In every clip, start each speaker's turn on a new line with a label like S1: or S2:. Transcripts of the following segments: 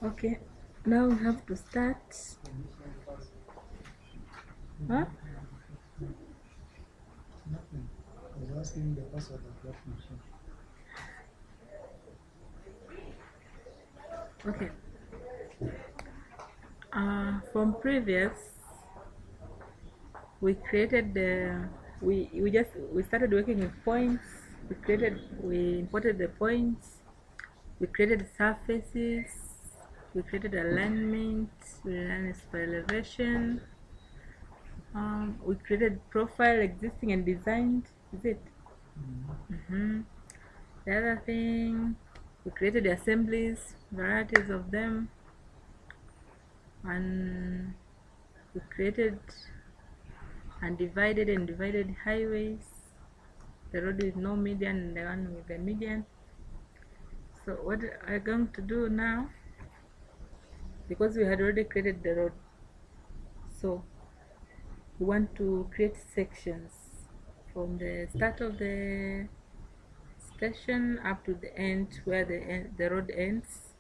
S1: Okay, now we have to start. Huh?
S2: Nothing. I was asking the password of that machine.
S1: Okay. From previous, we created the we started working with points. We imported the points. We created surfaces. We created alignment. We learned for elevation. We created profile existing and designed. Is it? The other thing, we created assemblies, varieties of them, and we created and divided highways, the road with no median and the one with the median. So what I'm going to do now, because we had already created the road, so we want to create sections from the start of the station up to the end where the road ends,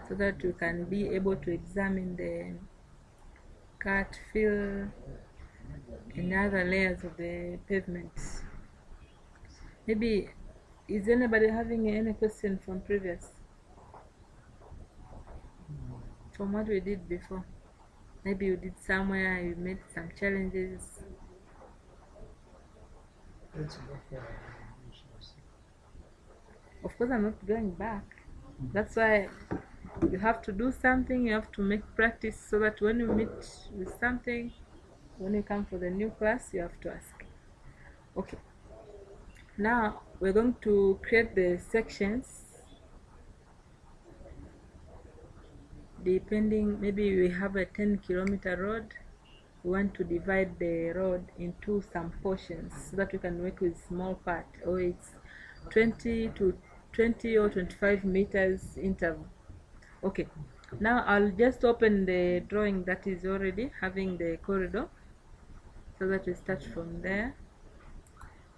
S1: so that we can be able to examine the cut, fill, and other layers of the pavement. Maybe, is anybody having any question from previous? From what we did before? Maybe you did somewhere, you made some challenges.
S2: Let's go for issues.
S1: Of course, I'm not going back. That's why you have to do something, you have to make practice so that when you meet with something, when you come for the new class, you have to ask. Okay. Now we're going to create the sections depending. Maybe we have a 10-kilometer road. We want to divide the road into some portions so that we can work with small part, or it's 20 or 25 meters interval. Okay, now I'll just open the drawing that is already having the corridor so that we start from there.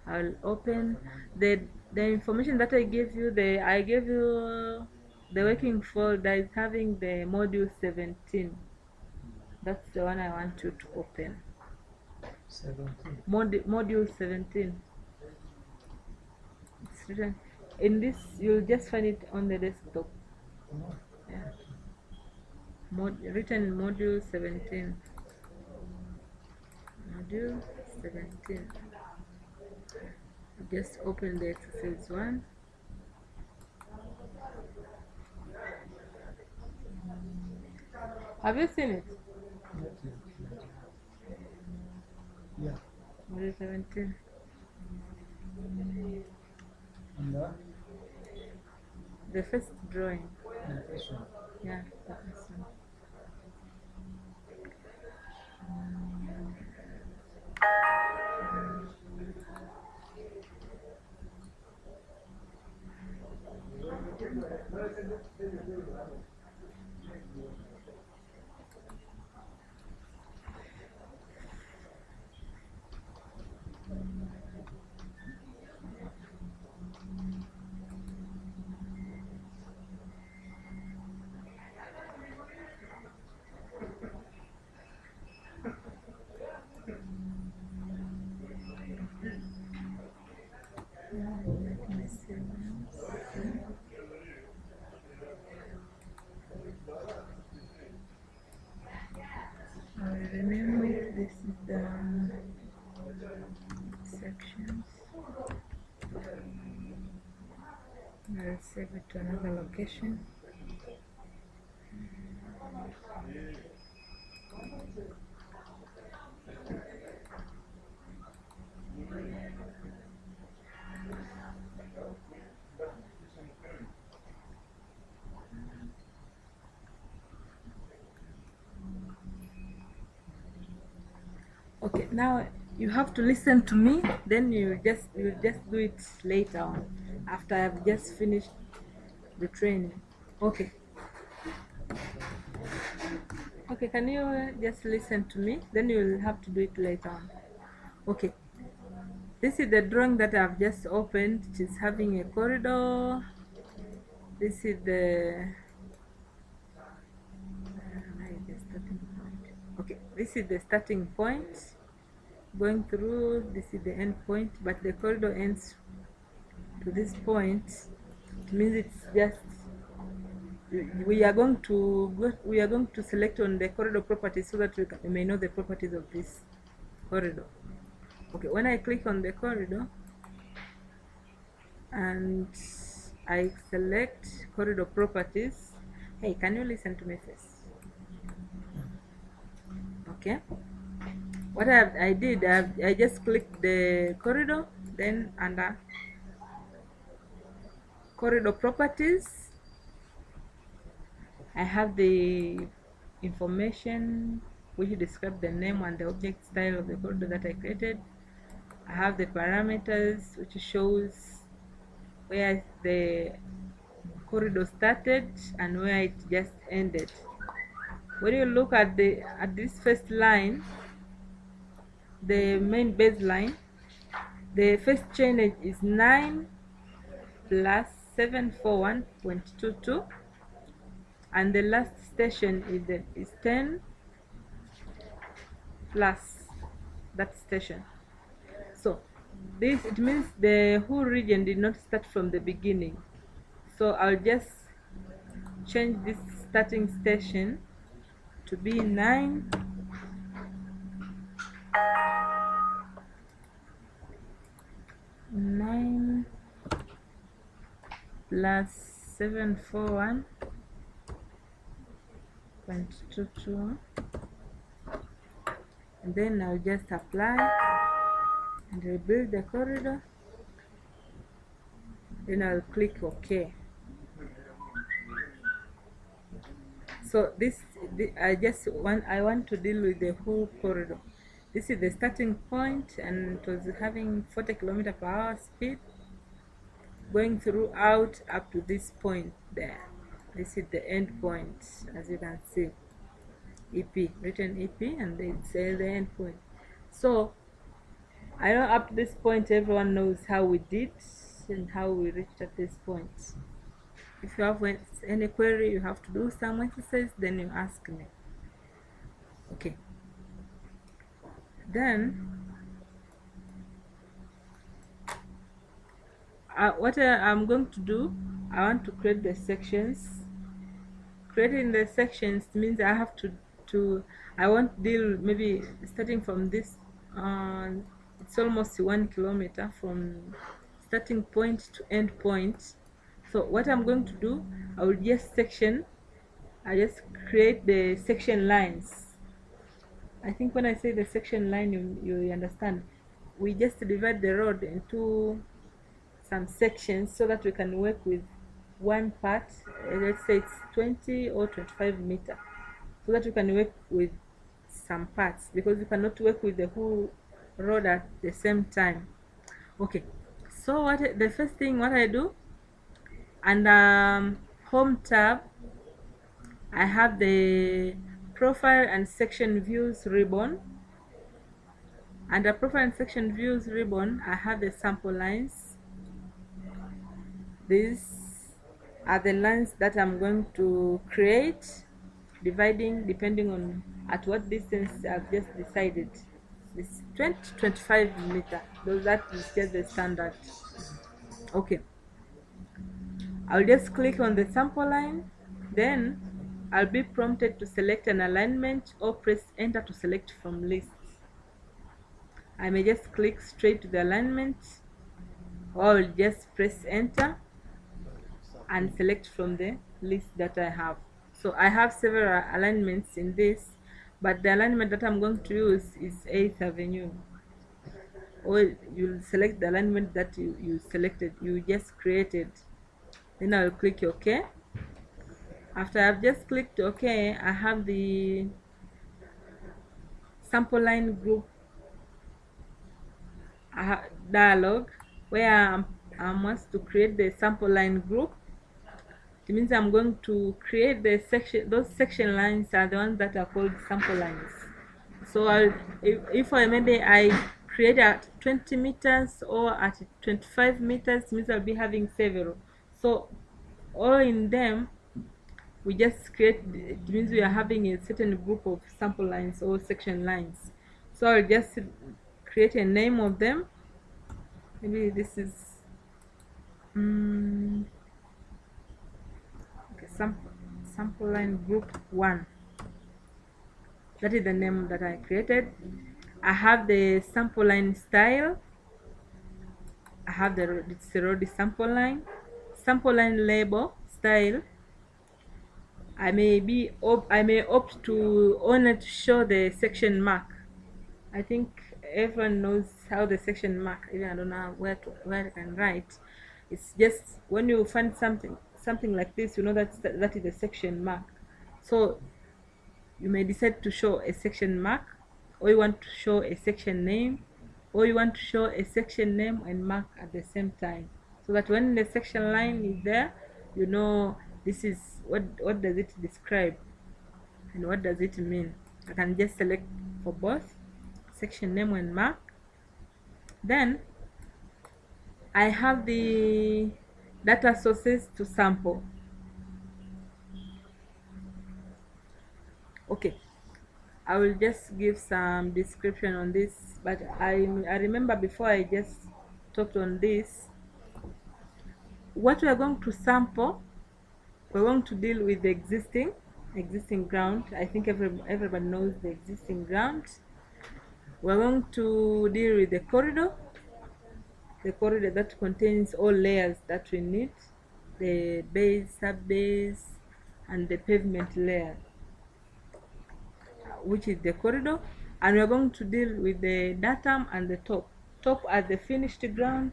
S1: I'll open the information that I gave you. I gave you the working folder is having the module 17. That's the one I want you to open.
S2: 17.
S1: Module 17. It's written in this. You'll just find it on the desktop.
S2: No.
S1: Yeah. Written in module 17. Module 17. Just open the exercise 1. Have you seen it?
S2: Not yet. Yeah.
S1: Module 17.
S2: And
S1: The first drawing.
S2: the first one.
S1: Yeah, the first one. I remember this is the sections. I'll save it to another location. Okay, now you have to listen to me, then you just do it later on after I've just finished the training. Okay. Okay, can you just listen to me? Then you'll have to do it later on. Okay. This is the drawing that I've just opened, which is having a corridor. This is the this is the starting point, going through, this is the end point, but the corridor ends to this point. It means it's just we are going to select on the corridor properties so that we may know the properties of this corridor. Okay, when I click on the corridor and I select corridor properties, hey, can you listen to me first? Okay, what I just clicked the corridor, then under corridor properties I have the information which describe the name and the object style of the corridor that I created. I have the parameters which shows where the corridor started and where it just ended. When you look at this first line, the main baseline, the first chain is 9 plus 741.22, and the last station is 10 plus that station. So it means the whole region did not start from the beginning. So I'll just change this starting station to be 9 plus 741.22, and then I'll just apply and rebuild the corridor. Then I'll click OK. So I want to deal with the whole corridor. This is the starting point, and it was having 40 km/h speed going throughout up to this point there. This is the end point, as you can see, EP, written EP, and it says the end point. So I know up to this point everyone knows how we did and how we reached at this point. If you have any query, you have to do some exercise, then you ask me. Okay, then what I'm going to do, I want to create the sections. Creating the sections means I have I want to deal maybe starting from this, it's almost 1 kilometer from starting point to end point. So what I'm going to do, I will just create the section lines. I think when I say the section line, you understand. We just divide the road into some sections so that we can work with one part. Let's say it's 20 or 25 meters, so that we can work with some parts, because we cannot work with the whole road at the same time. Okay, so the first thing what I do, and home tab, I have the profile and section views ribbon. Under profile and section views ribbon, I have the sample lines. These are the lines that I'm going to create, dividing depending on at what distance I've just decided. This 20-25 meters, so that is just the standard. Okay, I'll just click on the sample line, then I'll be prompted to select an alignment or press enter to select from list. I may just click straight to the alignment, or I'll just press enter and select from the list that I have. So I have several alignments in this, but the alignment that I'm going to use is 8th Avenue. Or you'll select the alignment that you just created. Then I'll click OK. After I've just clicked OK, I have the sample line group dialog where I'm asked to create the sample line group. It means I'm going to create the section. Those section lines are the ones that are called sample lines. So if maybe I create at 20 meters or at 25 meters, means I'll be having several. So all in them, we just create, it means we are having a certain group of sample lines or section lines. So I'll just create a name of them. Maybe this is okay, sample line group 1. That is the name that I created. I have the sample line style. I have it's already sample line label style. I may opt to only to show the section mark. I think everyone knows how the section mark. Even I don't know where I can write. It's just when you find something like this, you know that is the section mark. So you may decide to show a section mark, or you want to show a section name, or you want to show a section name and mark at the same time, so that when the section line is there, you know this is what does it describe and what does it mean. I can just select for both section name and mark. Then I have the data sources to sample. Okay, I will just give some description on this, but I remember before I just talked on this, what we are going to sample, we're going to deal with the existing ground. I think everybody knows the existing ground. We're going to deal with the corridor that contains all layers that we need, the base, sub-base, and the pavement layer, which is the corridor. And we're going to deal with the datum and the top as the finished ground,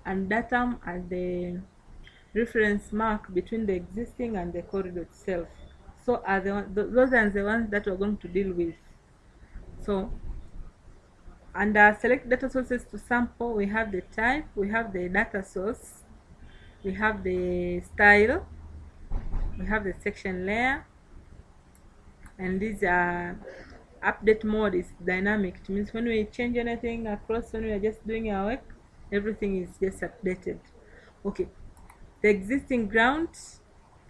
S1: and datum as the reference mark between the existing and the corridor itself. So those are the ones that we're going to deal with. So under select data sources to sample, we have the type, we have the data source, we have the style, we have the section layer, and these are update mode is dynamic. It means when we change anything across, when we are just doing our work, everything is just updated. Okay, the existing ground,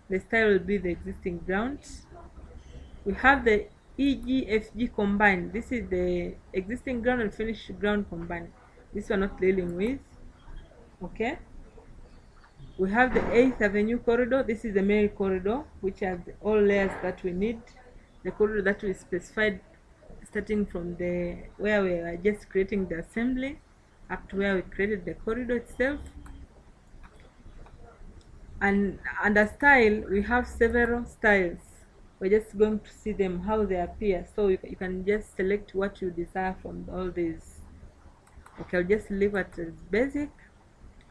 S1: the style will be the existing ground. We have the EGFG combined. This is the existing ground and finished ground combined. This we're not dealing with. Okay, we have the 8th Avenue corridor. This is the main corridor, which has all layers that we need. The corridor that we specified, starting from where we are just creating the assembly up to where we created the corridor itself. And under style, we have several styles. We're just going to see them, how they appear. So you can just select what you desire from all these. Okay, I'll just leave it as basic.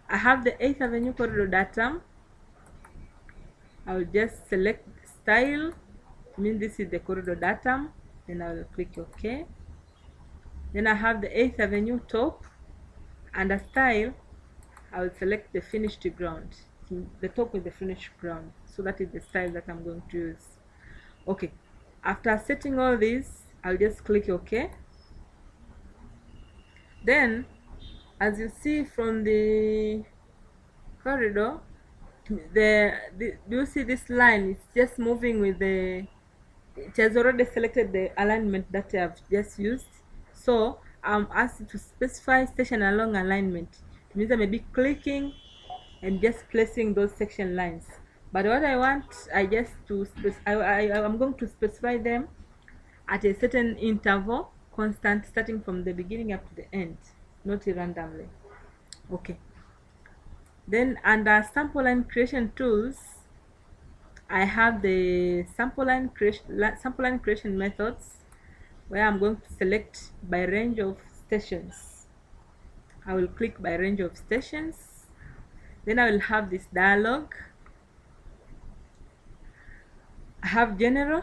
S1: I have the 8th Avenue corridor datum. I'll just select style. I mean, this is the corridor datum. Then I will click OK. Then I have the 8th Avenue top. Under style, I will select the finished ground. The top with the finished ground. So that is the style that I'm going to use. Okay, after setting all these, I'll just click OK. Then, as you see from the corridor, do you see this line? It's just moving with it has already selected the alignment that I have just used. So I'm asked to specify station along alignment. It means I may be clicking and just placing those section lines. But what I want, I'm going to specify them at a certain interval, constant, starting from the beginning up to the end, not randomly. Okay. Then under sample line creation tools, I have the sample line creation methods, where I'm going to select by range of stations. I will click by range of stations. Then I will have this dialog. I have general,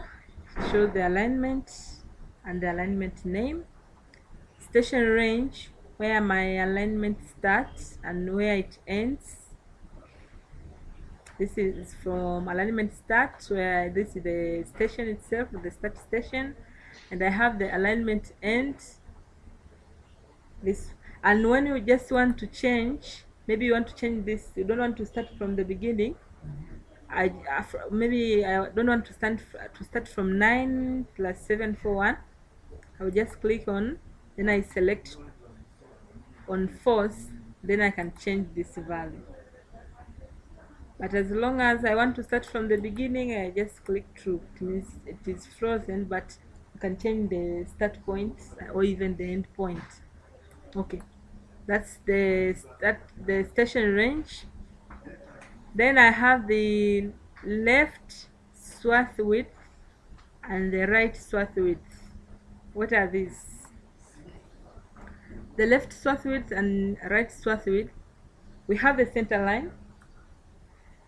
S1: shows the alignment and the alignment name. Station range, where my alignment starts and where it ends. This is from alignment start, where this is the station itself, the start station, and I have the alignment end. This, and when you just want to change, maybe you want to change this, you don't want to start from the beginning, maybe I don't want to start from 9 plus 741. I will just click on, then I select on false, then I can change this value. But as long as I want to start from the beginning, I just click true. It means it is frozen, but you can change the start point or even the end point. Okay, that's the station range. Then I have the left swath width and the right swath width. What are these? The left swath width and right swath width, we have the center line,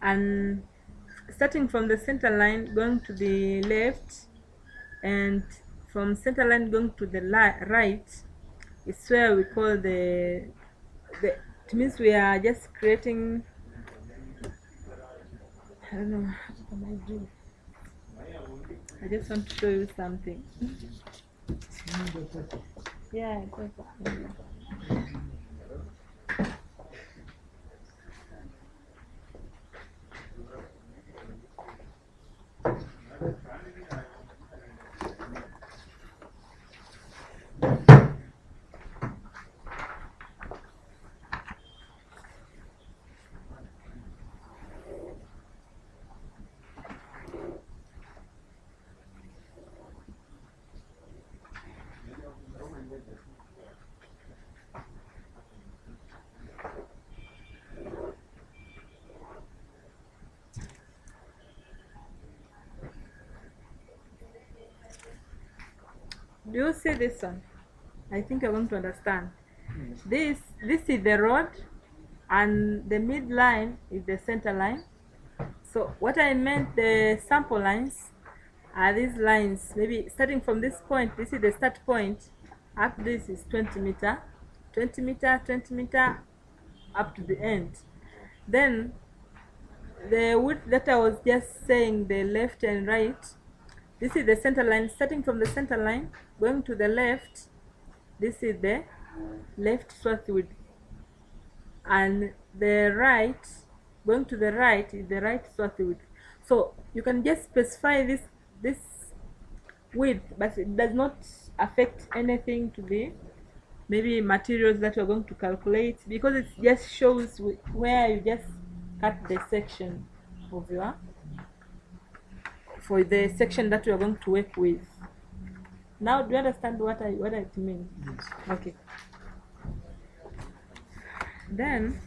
S1: and starting from the center line going to the left, and from center line going to the right, it's where we call the it means we are just creating, I don't know, what can I do? I just want to show you something. Yeah, do you see this one? I think you're going to understand. This is the road, and the midline is the center line. So what I meant, the sample lines are these lines. Maybe starting from this point, this is the start point. Up this is 20 meter, 20 meter, 20 meter, up to the end. Then the width that I was just saying, the left and right, this is the center line. Starting from the center line going to the left, this is the left swath width, and the right going to the right is the right swath width. So you can just specify this width, but it does not affect anything to the maybe materials that you're going to calculate, because it just shows where you just cut the section of your, for the section that you're going to work with. Now, do you understand what I mean?
S2: Yes.
S1: Okay. Then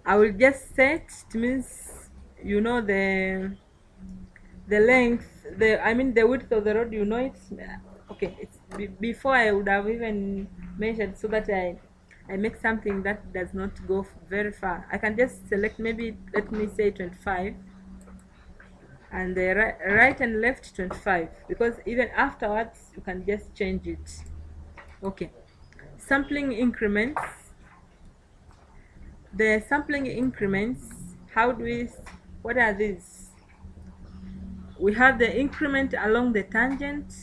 S1: I will just set, it means you know the length, the width of the road, you know it. Okay, it's before I would have even measured, so that I make something that does not go very far. I can just select, maybe let me say 25, and the right and left 25, because even afterwards you can just change it. Okay, sampling increments. The sampling increments, what are these? We have the increment along the tangent,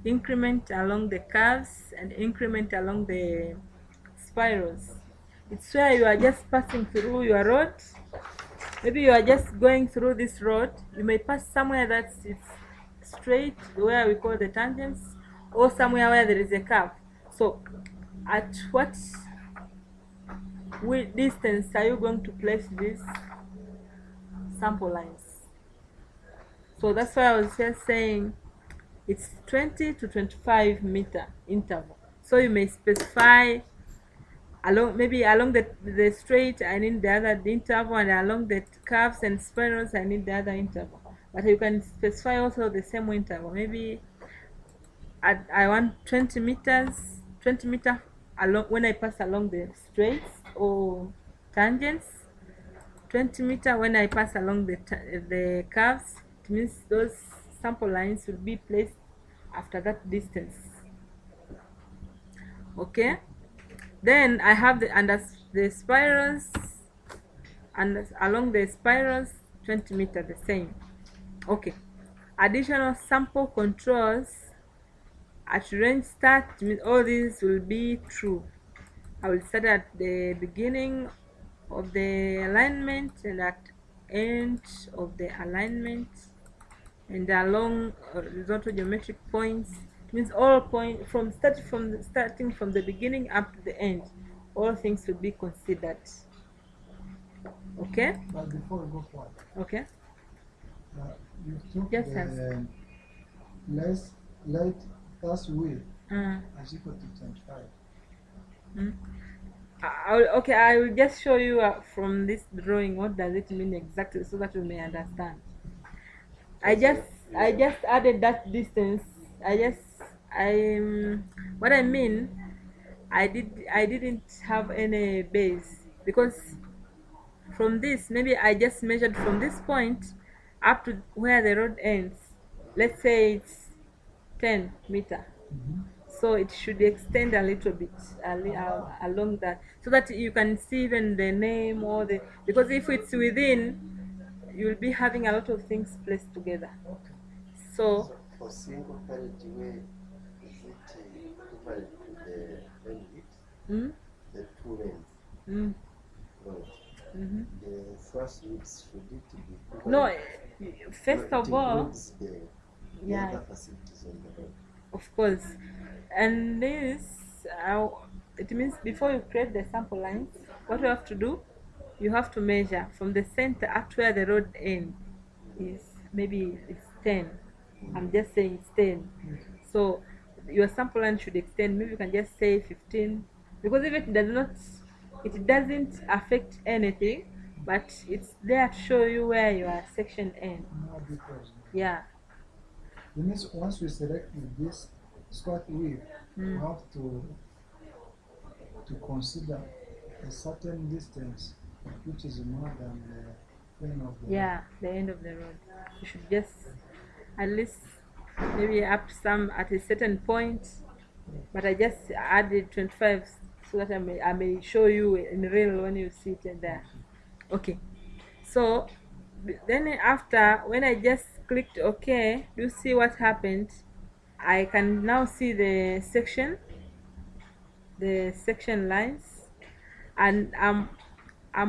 S1: increment along the curves, and increment along the spirals. It's where you are just passing through your road. Maybe you are just going through this road. You may pass somewhere that's straight, where we call the tangents, or somewhere where there is a curve. So at what distance are you going to place these sample lines? So that's why I was just saying it's 20 to 25 meter interval. So you may specify maybe along the straight I need the other interval, and along the curves and spirals I need the other interval. But you can specify also the same interval. Maybe I want 20 meters along when I pass along the straights or tangents, 20 meter when I pass along the curves. It means those sample lines will be placed after that distance. Okay, then I have under the spirals, and along the spirals 20 meter the same. Okay, additional sample controls at range start, all these will be true. I will start at the beginning of the alignment and at end of the alignment and along horizontal geometric points. It means all point from starting from the beginning up to the end. All things will be considered. Okay?
S2: But before we go forward,
S1: Okay.
S2: you took
S1: Just
S2: the less light first width
S1: uh,
S2: as equal to 25.
S1: okay, I will just show you from this drawing what does it mean exactly so that you may understand. I just added that distance. What I mean, I didn't have any base because from this maybe I just measured from this point up to where the road ends. Let's say it's 10 meter. So it should extend a little bit along that so that you can see even the name or the, because if it's within, you'll be having a lot of things placed together. So
S3: for single carriageway, is it equivalent to the lane width? The two lanes
S1: mm,
S3: road. The first width should it be equivalent?
S1: no, first
S3: No,
S1: of
S3: it
S1: all,
S3: includes the
S1: yeah,
S3: other facilities on the road.
S1: of course. And this, it means before you create the sample lines, what you have to do, you have to measure from the center up to where the road ends is maybe it's 10. I'm just saying it's 10. So your sample line should extend. Maybe you can just say 15, because if it doesn't affect anything, but it's there to show you where your section ends.
S2: More details.
S1: Yeah.
S2: It means once we select this squat width, we have to consider a certain distance which is more than the plane of the
S1: Yeah, the end of the road. You should just at least maybe up some at a certain point, but I just added 25 so that I may show you in real when you see it there. Okay, so then after when I just clicked OK, you see what happened. I can now see the section lines, and I'm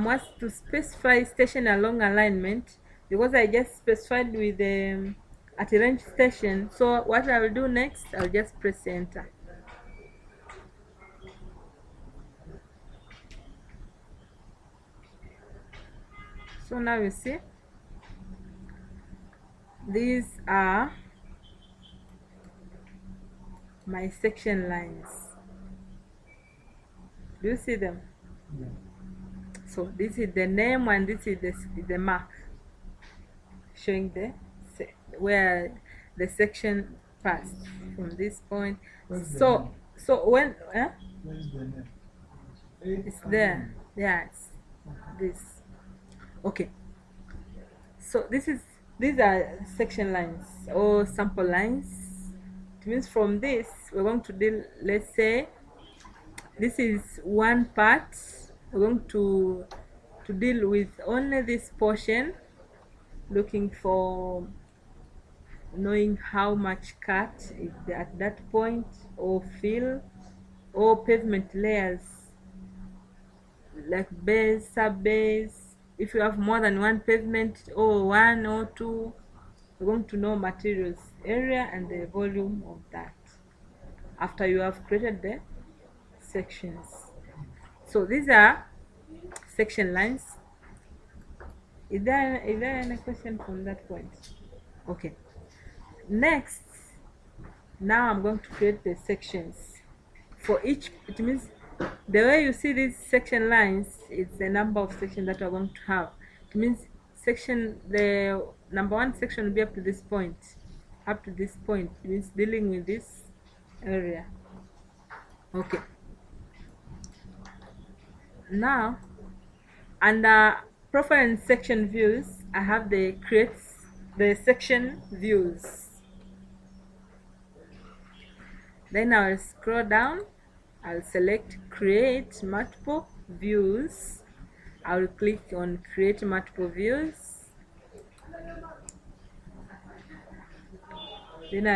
S1: asked to specify station along alignment because I just specified with the at a range station. So what I will do next, I'll just press enter. So now you see these are my section lines. Do you see them?
S2: yeah.
S1: So this is the name and this is the mark showing where the section passed from this point.
S2: Where's the
S1: So
S2: name?
S1: when
S2: Where's the name?
S1: it's there. Yeah, it's this. Okay. So these are section lines or sample lines. It means from this we're going to deal, let's say this is one part, we're going to deal with only this portion, looking for knowing how much cut is at that point, or fill, or pavement layers like base, sub base. If you have more than one pavement or one or two, we're going to know materials area and the volume of that after you have created the sections. So these are section lines. Is there any question from that point? Okay. Next, now I'm going to create the sections for each. It means the way you see these section lines is the number of sections that we're going to have. It means the number one section will be up to this point. Up to this point, it means dealing with this area. Okay. Now, under profile and section views, I have the section views. Then I'll scroll down, I'll select create multiple views. I'll click on create multiple views. Then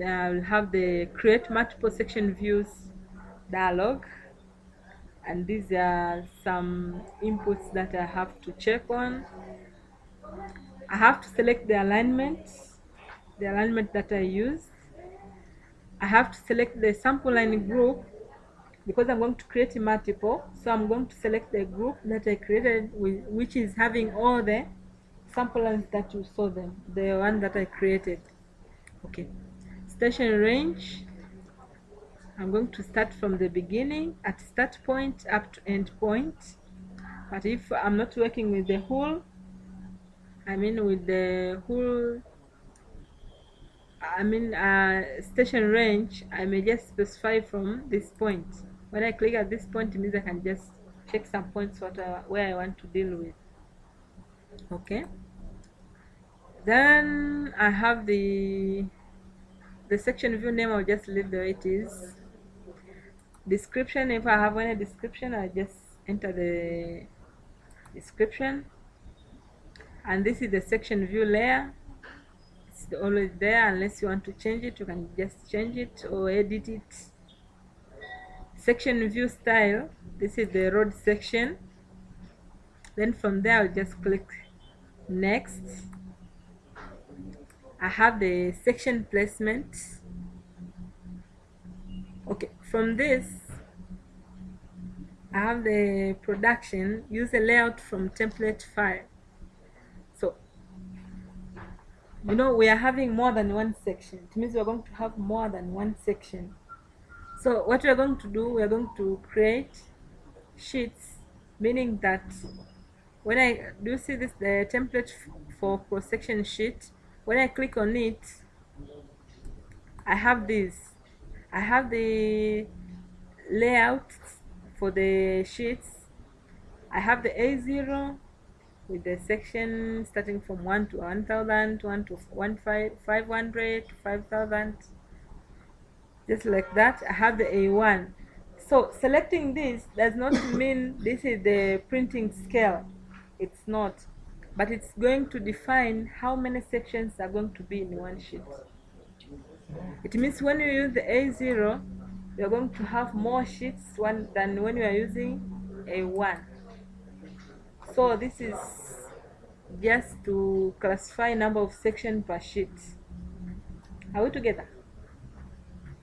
S1: I'll have the create multiple section views dialog. and these are some inputs that I have to check on. I have to select the alignment that I use. I have to select the sample line group because I'm going to create a multiple. So I'm going to select the group that I created, which is having all the sample lines that you saw them, the one that I created. Okay. Station range. I'm going to start from the beginning at start point up to end point. But if I'm not working with the whole, with the whole, station range, I may just specify from this point. When I click at this point, it means I can just check some points where I want to deal with. Okay. Then I have the section view name. I'll just leave the way it is. Description, if I have any description, I just enter the description. And this is the section view layer. It's always there. Unless you want to change it, you can just change it or edit it. Section view style, this is the road section. Then from there I'll just click next. I have the section placement. Okay, from this I have the production, use a layout from template file. So we are having more than one section. It means we're going to have more than one section. So what we're going to do, we're going to create sheets, meaning that when do you see this, the template for cross section sheet? When I click on it, I have this. I have the layout for the sheets. I have the A0 with the section starting from 1 to 1000, 1 to 500 to 5000, just like that. I have the A1. So selecting this does not mean this is the printing scale. It's not, but it's going to define how many sections are going to be in one sheet. It means when you use the A0, you're going to have more sheets than when you are using A1. So this is just to classify number of sections per sheet. Are we together?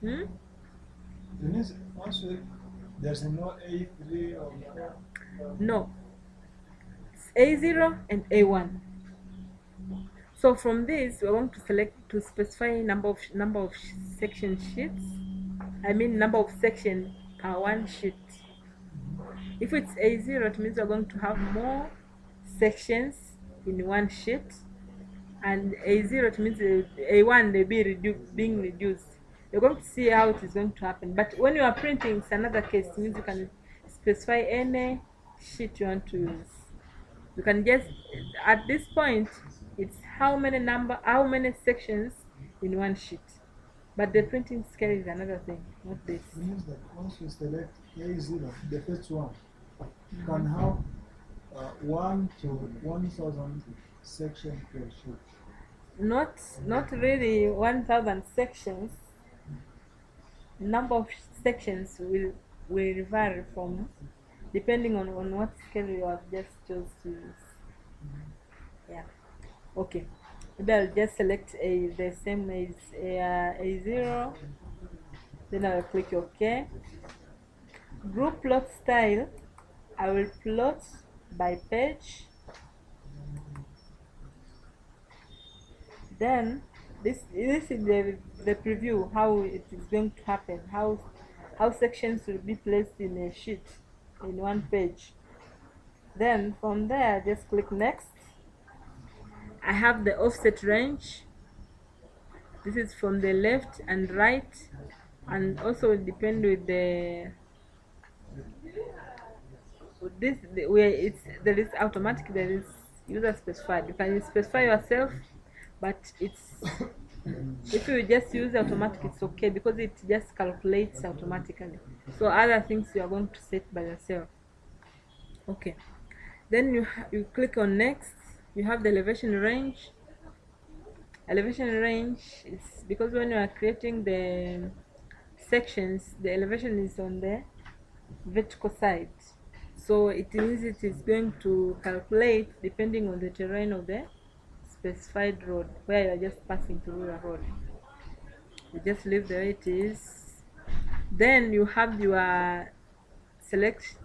S2: Denise, also, there's no A3 or
S1: No. It's A0 and A1. So from this, we're going to select to specify number of section sheets. Number of sections per one sheet. If it's A0, it means we're going to have more sections in one sheet, and A0, it means A1 they being reduced. You're going to see how it is going to happen. But when you are printing, it's another case. It means you can specify any sheet you want to use. You can just, at this point, it's how many sections in one sheet. But the printing scale is another thing, not this.
S2: It means that once you select A0, the first one, you can have 1 to 1000 sections per sheet.
S1: Not really 1000 sections. Number of sections will vary from depending on what scale you have just chose to use. Yeah. Okay. Maybe I'll just select the same as A0. Then I'll click OK. Group plot style. I will plot by page. Then this is the preview, how it is going to happen, how sections will be placed in a sheet in one page. Then from there, just click next. I have the offset range. This is from the left and right, and also will depend with the there is automatic, there is user specified. You can specify yourself, but if you just use automatic, it's okay because it just calculates automatically. So other things you are going to set by yourself. Okay. Then you click on next. You have the elevation range. Elevation range is because when you are creating the sections, the elevation is on the vertical side. So it means it is going to calculate depending on the terrain of the specified road, where you are just passing through a road. You just leave the way it is. Then you have your select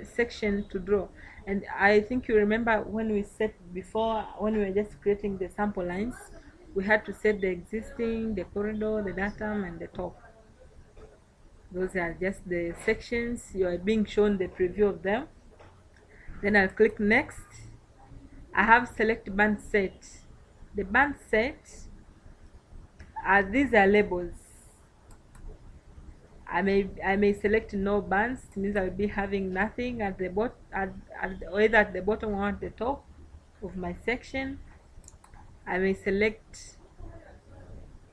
S1: section to draw. And I think you remember when we set before, when we were just creating the sample lines, we had to set the existing, the corridor, the datum, and the top. Those are just the sections. You are being shown the preview of them. Then I'll click next. I have select band set. The band set, these are labels. I may select no bands. It means I'll be having nothing at the bottom, either at the bottom or at the top of my section. I may select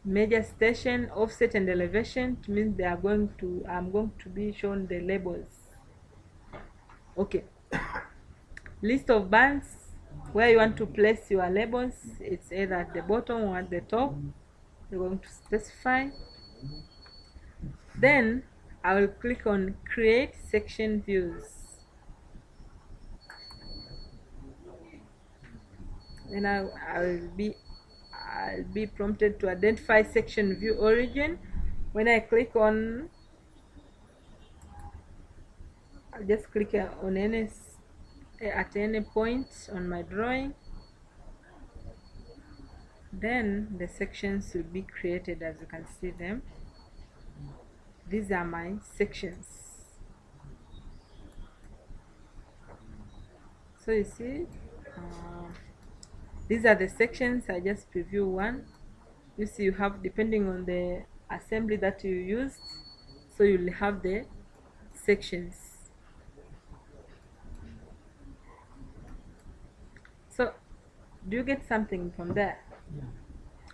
S1: major station, offset, and elevation. It means they are going to, I'm going to be shown the labels. Okay. List of bands, where you want to place your labels. It's either at the bottom or at the top. You're going to specify. Then I will click on create section views. Then I'll be prompted to identify section view origin. When I click on, I'll just click on at any point on my drawing. Then the sections will be created, as you can see them. These are my sections. So you see, these are the sections. I just preview one. You see, you have, depending on the assembly that you used, so you'll have the sections. So do you get something from there?
S2: Yeah.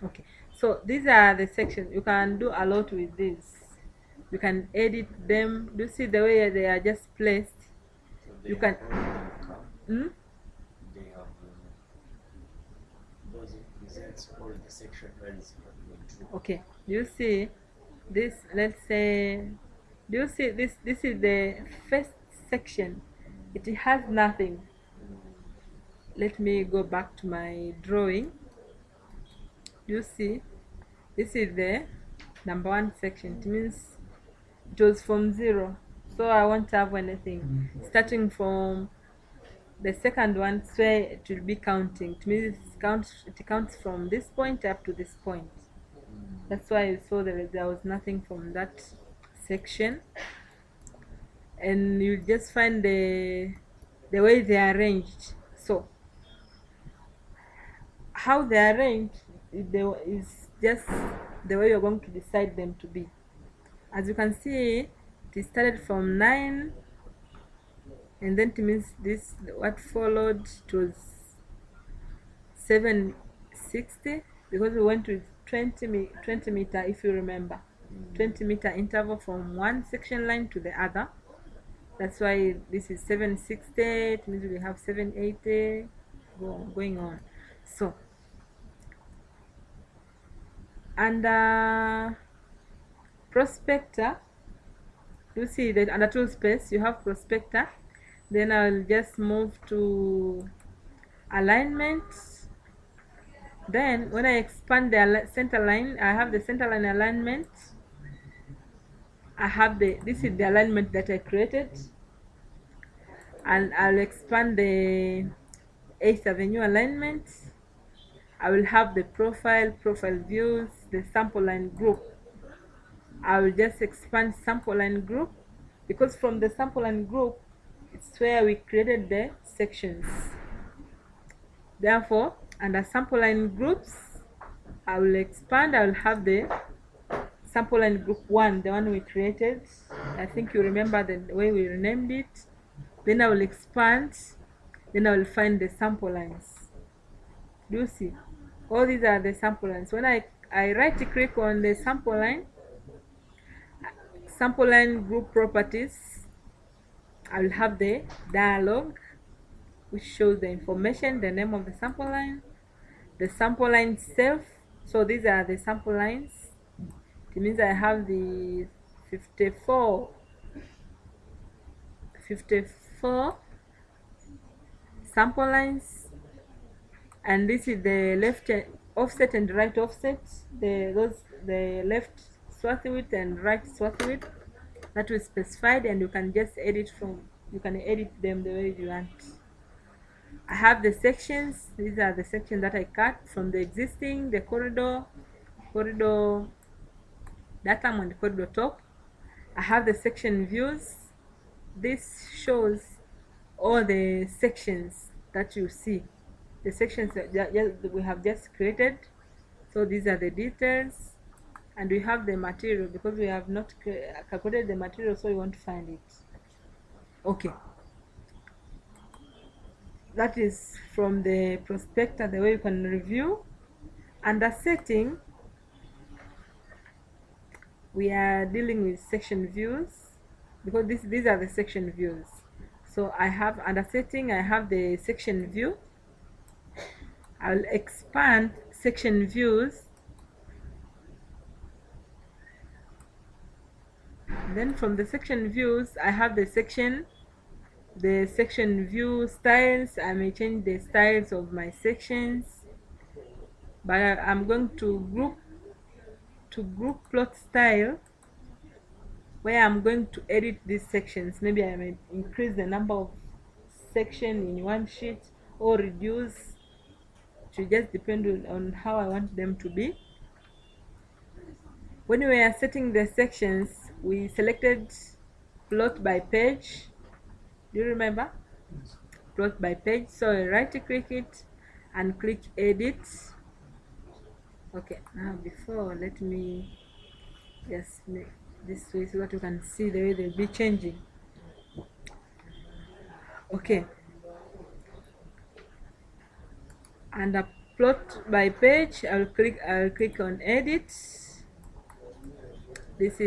S1: Okay, so these are the sections. You can do a lot with this. You can edit them. Do you see the way they are just placed?
S3: So
S1: You can
S3: they have those represents all the section lines that we drew.
S1: okay, you see this, let's say, do you see this? This is the first section. It has nothing. Let me go back to my drawing. You see, this is the number one section. It means it was from 0, so I won't have anything. Starting from the second one, so it will be counting. It means it counts from this point up to this point. That's why you saw there was nothing from that section. And you just find the way they are arranged. So how they are arranged is just the way you're going to decide them to be. As you can see, it started from 9, and then it means this, what followed, it was 760, because we went with 20 meter, if you remember, 20 meter interval from one section line to the other. That's why this is 760. It means we have 780 going on. So under prospector, you see that under tool space you have prospector. Then I'll just move to alignment. Then when I expand the center line, I have the center line alignment. I have this is the alignment that I created, and I'll expand the 8th Avenue alignment. I will have the profile views, the sample line group. I will just expand sample line group, because from the sample line group, it's where we created the sections. Therefore, under sample line groups, I will expand. I will have the sample line group 1, the one we created. I think you remember the way we renamed it. Then I will expand. Then I will find the sample lines. Do you see? All these are the sample lines. When I right click on the sample line group properties, I will have the dialog which shows the information, the name of the sample line, the sample line itself. So these are the sample lines. It means I have the 54 54 sample lines, and this is the left offset and right offset, the left swath width and right swath width that was specified, and you can just edit them the way you want. I have the sections. These are the sections that I cut from the existing, the corridor datum and corridor top. I have the section views. This shows all the sections that you see, the sections that we have just created. So these are the details, and we have the material because we have not calculated the material, so we want to find it. Okay, that is from the prospector, the way you can review. Under setting, we are dealing with section views because these are the section views. So I have under setting, I have the section view. I'll expand section views. Then from the section views, I have the section view styles. I may change the styles of my sections, but I'm going to group plot style, where I'm going to edit these sections. Maybe I may increase the number of sections in one sheet or reduce. It will just depend on how I want them to be. When we are setting the sections, we selected plot by page. Do you remember?
S2: Yes.
S1: Plot by page. So right click it and click edit. Okay, now before, let me just make this way so that you can see the way they'll be changing. Okay, under plot by page, I'll click on edit. This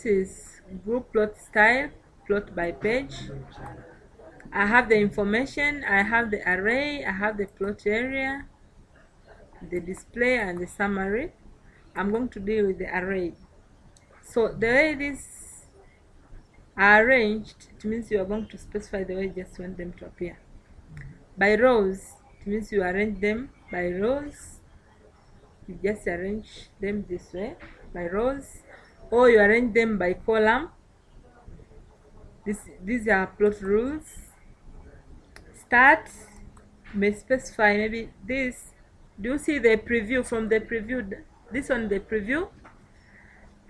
S1: is group plot style, plot by page. I have the information, I have the array, I have the plot area, the display, and the summary. I'm going to deal with the array. So the way these are arranged, it means you are going to specify the way you just want them to appear. By rows, it means you arrange them by rows. You just arrange them this way by rows, or you arrange them by column. These are plot rules. Start may specify maybe this. Do you see the preview? From the preview, this one, the preview,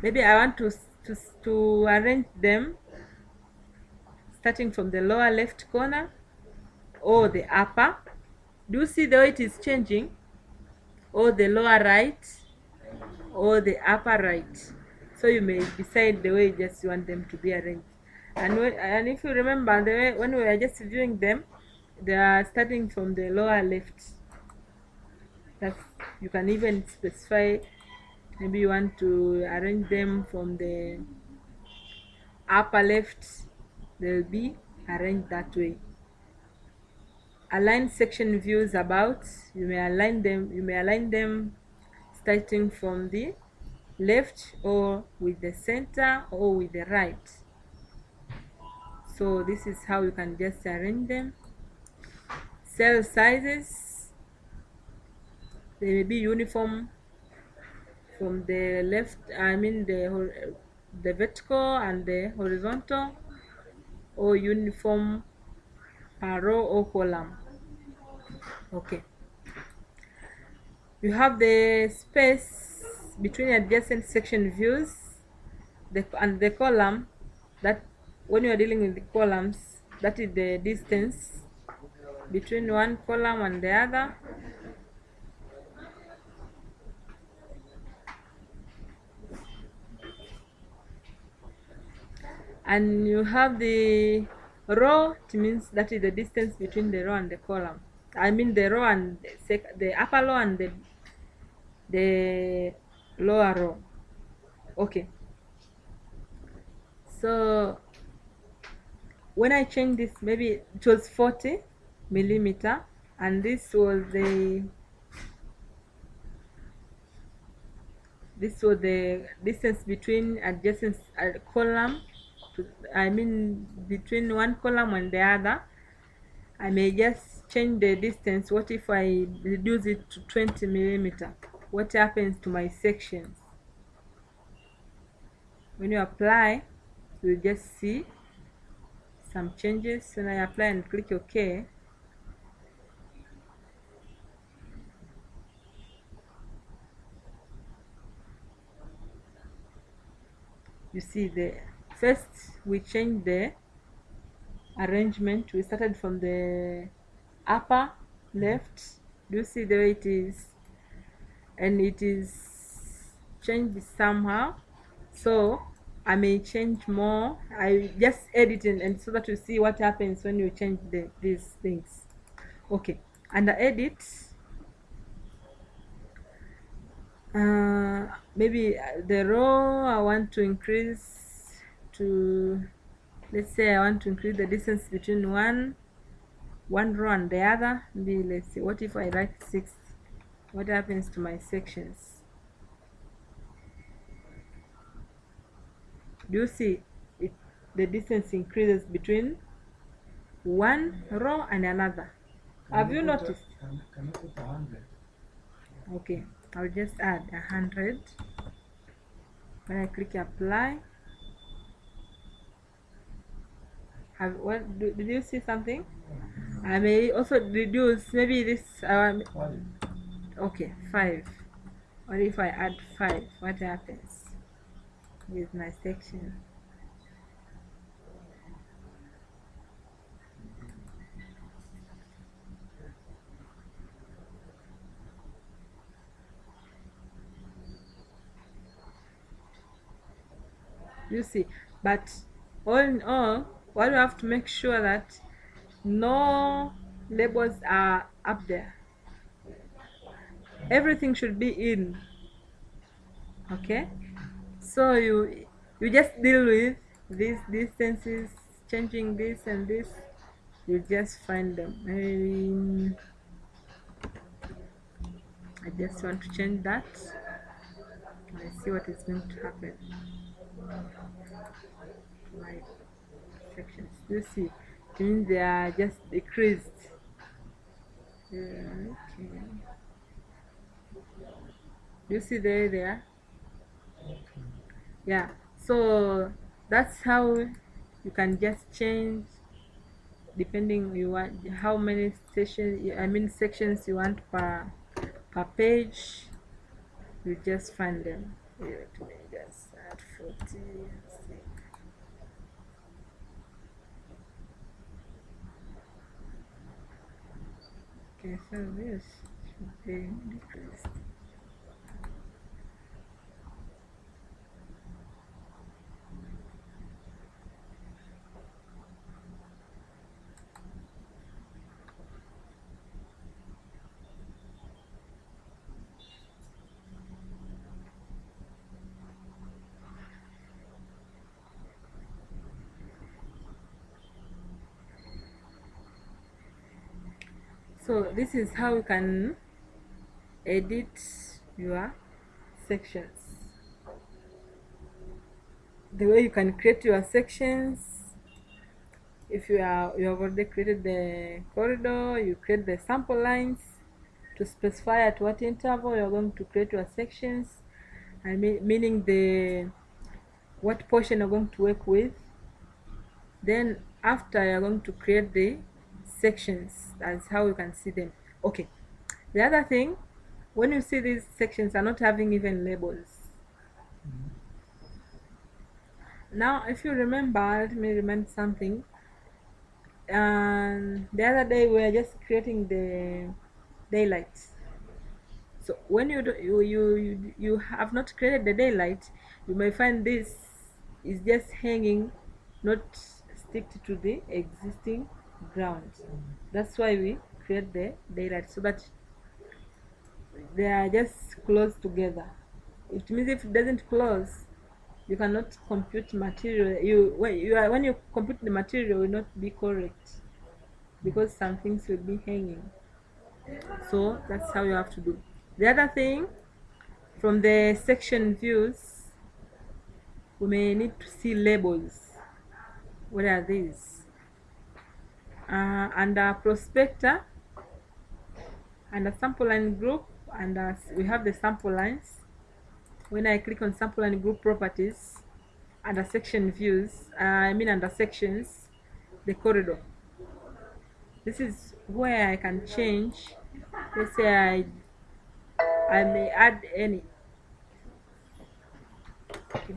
S1: maybe I want to arrange them starting from the lower left corner or the upper. Do you see the way it is changing? Or the lower right or the upper right. So you may decide the way you just want them to be arranged. And if you remember, the way when we are just viewing them, they are starting from the lower left. That you can even specify, maybe you want to arrange them from the upper left. They'll be arranged that way. Align section views about. You may align them starting from the left or with the center or with the right. So this is how you can just arrange them. Cell sizes, they may be uniform from the left, the vertical and the horizontal, or uniform per row or column. Okay, you have the space between adjacent section views and the column. That when you are dealing with the columns, that is the distance between one column and the other. And you have the row. It means that is the distance between the row and the column. The row and the upper row and the lower row. Okay, so when I changed this, maybe it was 40 millimeter, and this was the this was the distance between adjacent column between one column and the other. I may just change the distance. What if I reduce it to 20 millimeter? What happens to my sections? When you apply, you'll just see some changes. When I apply and click OK, you see the first we changed the arrangement. We started from the upper left. Do you see the way it is? And it is changed somehow, so I may change more. I just edit and so that you see what happens when you change these things. Okay, under edit, maybe the row I want to increase to, let's say I want to increase the distance between one row and the other. Maybe let's see, what if I write 6? What happens to my sections? Do you see it? The distance increases between one row and another. Have you noticed?
S2: Can you put 100?
S1: Okay, I'll just add 100. When I click apply, did you see something? I may also reduce maybe this. Okay, 5. What if I add 5? What happens with my section? You see, but all in all, what you have to make sure that no labels are up there. Everything should be in. Okay, so you just deal with these distances, changing this and this. You just find them. I just want to change that. Let's see what is going to happen. My sections, you see, it means they are just decreased. Okay. You see there they are. Yeah, so that's how you can just change depending you want how many sections you want per page. You just find them. Let me just add 40. Okay, so this should be decreased. So this is how you can edit your sections. The way you can create your sections, if you have already created the corridor, you create the sample lines to specify at what interval you're going to create your sections, and meaning what portion you're going to work with. Then after, you're going to create the sections. That's how you can see them. Okay, the other thing, when you see these sections are not having even labels. Now if you remember, let me remind something. And the other day we were just creating the daylight. So when you have not created the daylight, you may find this is just hanging, not stick to the existing ground. That's why we create the daylight, so that they are just close together. It means if it doesn't close, you cannot compute material. When you compute the material, will not be correct, because some things will be hanging. So that's how you have to do. The other thing, from the section views, we may need to see labels. What are these? Under prospector, under sample line group, and we have the sample lines. When I click on sample line group properties, under section views, under sections, the corridor. This is where I can change. Let's say I may add any. Okay.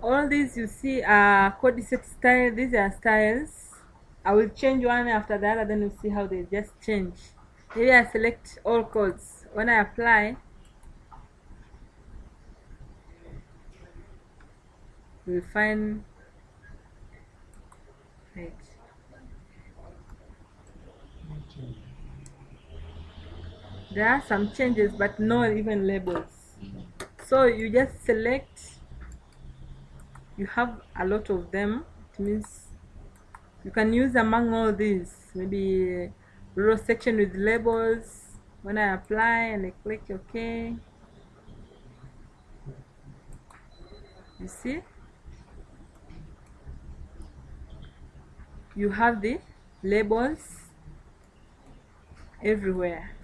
S1: All these you see are codicet style. These are styles. I will change one after the other, then you see how they just change. Here I select all codes. When I apply, we'll find right. There are some changes, but not even labels. So you just select. You have a lot of them. It means you can use among all these. Maybe row section with labels. When I apply and I click OK, you see you have the labels everywhere.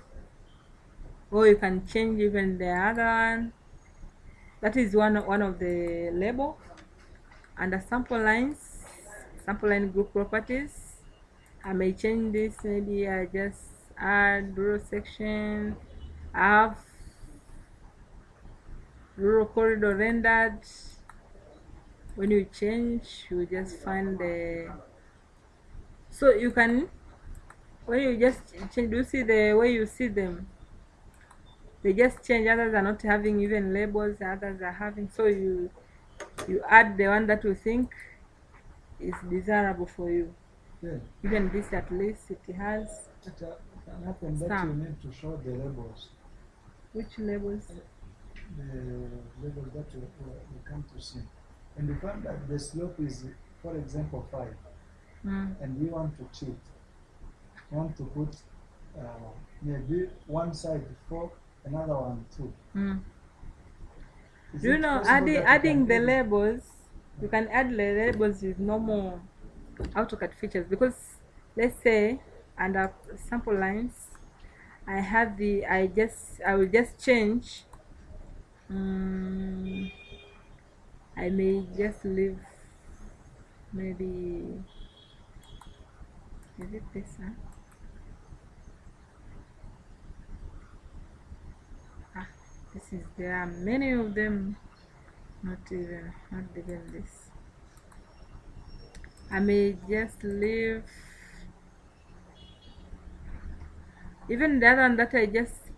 S1: Or you can change even the other one. That is one of the label. Under sample lines, sample line group properties, I may change this. Maybe I just add row section. I have row corridor rendered. When you change, you just find the. So you can, when you just change, do you see the way you see them? They just change. Others are not having even labels. Others are having. So you add the one that you think is desirable for you.
S2: Yeah.
S1: Even this, at least it has.
S2: It can happen that you need to show the labels.
S1: Which labels?
S2: The labels that you come to see. And you find that the slope is, for example, 5. And we want to cheat. We want to put maybe one side 4, another one 2.
S1: Do you know, adding the labels, you can add the labels with normal AutoCAD features, because let's say under sample lines, I have the, I will just change. I may just leave, maybe, is it this one? This is, there are many of them, not even this. I may just leave even the other one that I just,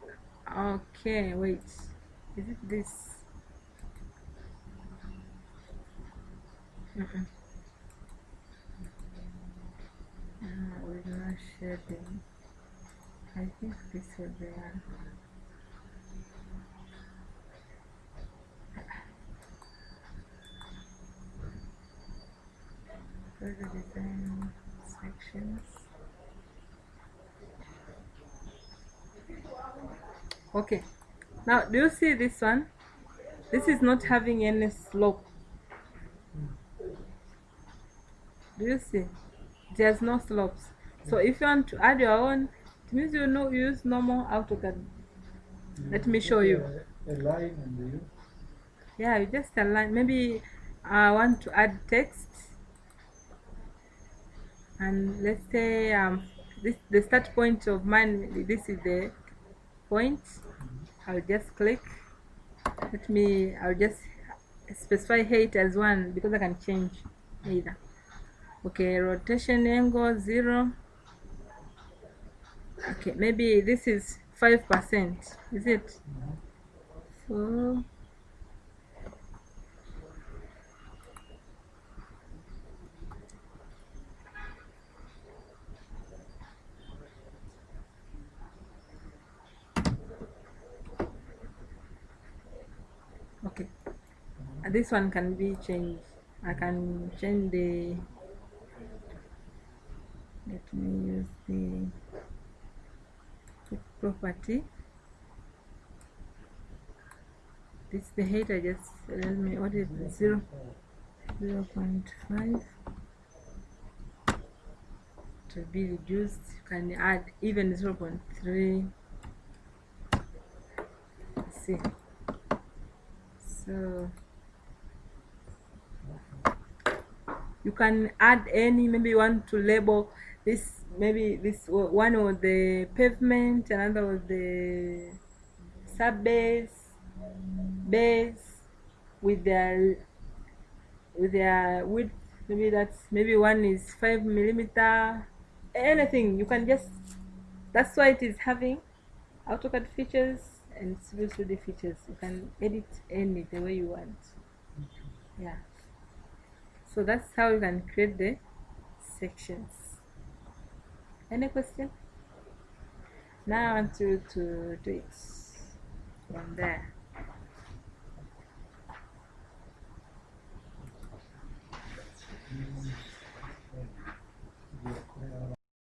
S1: okay, wait, is it this? With no shading. I think this was the one. Further design sections. Okay, now do you see this one? This is not having any slope. Do you see? There's no slopes. So if you want to add your own, it means you use normal AutoCAD. Let me show you.
S2: A line and you.
S1: Yeah, you just align. Maybe I want to add text, and let's say this the start point of mine. This is the point. I'll just click. I'll just specify height as 1 because I can change either. Okay, rotation angle 0. Okay, maybe this is 5%. Is it? So this one can be changed. I can change the, let me use the property. This the header, just tell me what is 0.5 to be reduced. You can add even 0.3. See, so you can add any, maybe you want to label this, maybe this one was the pavement, another was the sub base with their width, maybe one is 5mm, anything. You can just, that's why it is having AutoCAD features and Civil 3D features. You can edit any the way you want. Yeah, so that's how you can create the sections. Any question? Now I want you to do it from there.